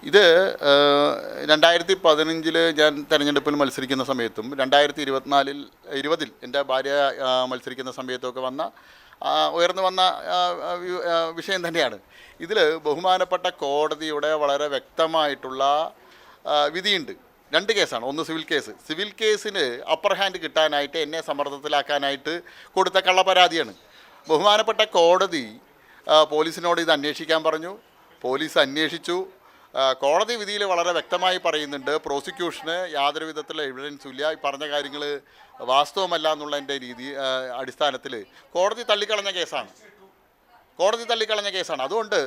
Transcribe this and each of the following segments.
ഇത് 2015 ഞാൻ തെരഞ്ഞെടുപ്പിൽ മത്സരിക്കുന്ന സമയത്തും 2020 എൻ്റെ ഭാര്യ മത്സരിക്കുന്ന സമയത്തൊക്കെ ഉയർന്നു വന്ന വിഷയം തന്നെയാണ്. ഇതിൽ ബഹുമാനപ്പെട്ട കോടതിയുടെ വളരെ വ്യക്തമായിട്ടുള്ള വിധിയുണ്ട്. 2 കേസാണ്. ഒന്ന് സിവിൽ കേസിന് അപ്പർ ഹാൻഡ് കിട്ടാനായിട്ട് എന്നെ സമ്മർദ്ദത്തിലാക്കാനായിട്ട് കൊടുത്ത കള്ളപ്പരാതിയാണ്. ബഹുമാനപ്പെട്ട കോടതി പോലീസിനോട് ഇത് അന്വേഷിക്കാൻ പറഞ്ഞു. പോലീസ് അന്വേഷിച്ചു. കോടതി വിധിയിൽ വളരെ വ്യക്തമായി പറയുന്നുണ്ട്, പ്രോസിക്യൂഷന് യാതൊരു വിധത്തിലുള്ള എവിഡൻസും ഇല്ല, ഈ പറഞ്ഞ കാര്യങ്ങൾ വാസ്തവമല്ല എന്നുള്ളതിൻ്റെ അടിസ്ഥാനത്തിൽ കോടതി തള്ളിക്കളഞ്ഞ കേസാണ്. അതുകൊണ്ട്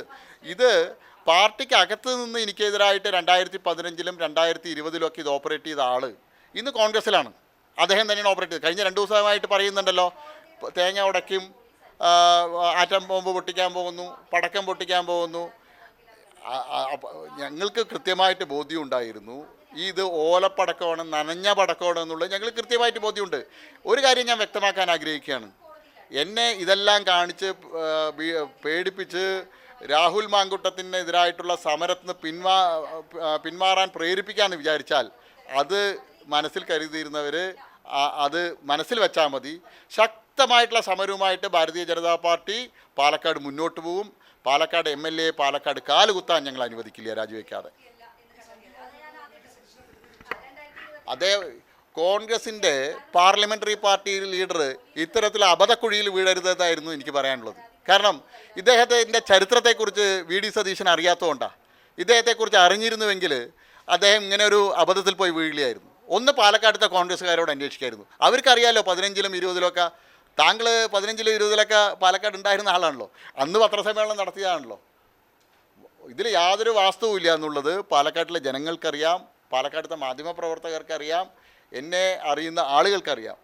ഇത് പാർട്ടിക്ക് അകത്ത് നിന്ന് എനിക്കെതിരായിട്ട് 2015-ലും 2020-ലും ഇത് ഓപ്പറേറ്റ് ചെയ്ത ആൾ ഇന്ന് കോൺഗ്രസ്സിലാണ്. അദ്ദേഹം തന്നെയാണ് ഓപ്പറേറ്റ് ചെയ്തത്. കഴിഞ്ഞ 2 ദിവസമായിട്ട് പറയുന്നുണ്ടല്ലോ, തേങ്ങ ഉടയ്ക്കും, ആറ്റം ബോംബ് പൊട്ടിക്കാൻ പോകുന്നു, പടക്കം പൊട്ടിക്കാൻ പോകുന്നു. ഞങ്ങൾക്ക് കൃത്യമായിട്ട് ബോധ്യമുണ്ടായിരുന്നു ഇത് ഓലപ്പടക്കമാണ്, നനഞ്ഞ പടക്കമാണ് എന്നുള്ളത് ഞങ്ങൾക്ക് കൃത്യമായിട്ട് ബോധ്യമുണ്ട്. ഒരു കാര്യം ഞാൻ വ്യക്തമാക്കാൻ ആഗ്രഹിക്കുകയാണ്. എന്നെ ഇതെല്ലാം കാണിച്ച് പേടിപ്പിച്ച് രാഹുൽ മാങ്കുട്ടത്തിനെതിരായിട്ടുള്ള സമരത്തിന് പിന്മാറാൻ പ്രേരിപ്പിക്കാമെന്ന് വിചാരിച്ചാൽ അത് മനസ്സിൽ കരുതിയിരുന്നവർ അത് മനസ്സിൽ വെച്ചാൽ മതി. ശക്തമായിട്ടുള്ള സമരവുമായിട്ട് ഭാരതീയ ജനതാ പാർട്ടി പാലക്കാട് മുന്നോട്ട് പോകും. പാലക്കാട് MLA പാലക്കാട് കാലുകുത്താൻ ഞങ്ങൾ അനുവദിക്കില്ല രാജിവെക്കാതെ. അതേ കോൺഗ്രസിൻ്റെ പാർലമെൻ്ററി പാർട്ടി ലീഡർ ഇത്തരത്തിൽ അബദ്ധക്കുഴിയിൽ വീഴരുതെന്നായിരുന്നു എനിക്ക് പറയാനുള്ളത്. കാരണം ഇദ്ദേഹത്തിൻ്റെ ചരിത്രത്തെക്കുറിച്ച് VD സതീശൻ അറിയാത്തതുകൊണ്ടാണ്. ഇദ്ദേഹത്തെക്കുറിച്ച് അറിഞ്ഞിരുന്നുവെങ്കിൽ അദ്ദേഹം ഇങ്ങനെ ഒരു അബദ്ധത്തിൽ പോയി വീഴില്ലായിരുന്നു. ഒന്ന് പാലക്കാടത്തെ കോൺഗ്രസ്സുകാരോട് അന്വേഷിക്കായിരുന്നു. അവർക്കറിയാമല്ലോ 15-ലും 20-ലൊക്കെ താങ്കൾ 15-ലും 20-ലൊക്കെ പാലക്കാട് ഉണ്ടായിരുന്ന ആളാണല്ലോ, അന്ന് പത്രസമ്മേളനം നടത്തിയതാണല്ലോ. ഇതിൽ യാതൊരു വാസ്തവവും ഇല്ല എന്നുള്ളത് പാലക്കാട്ടിലെ ജനങ്ങൾക്കറിയാം, പാലക്കാടത്തെ മാധ്യമപ്രവർത്തകർക്കറിയാം, എന്നെ അറിയുന്ന ആളുകൾക്കറിയാം.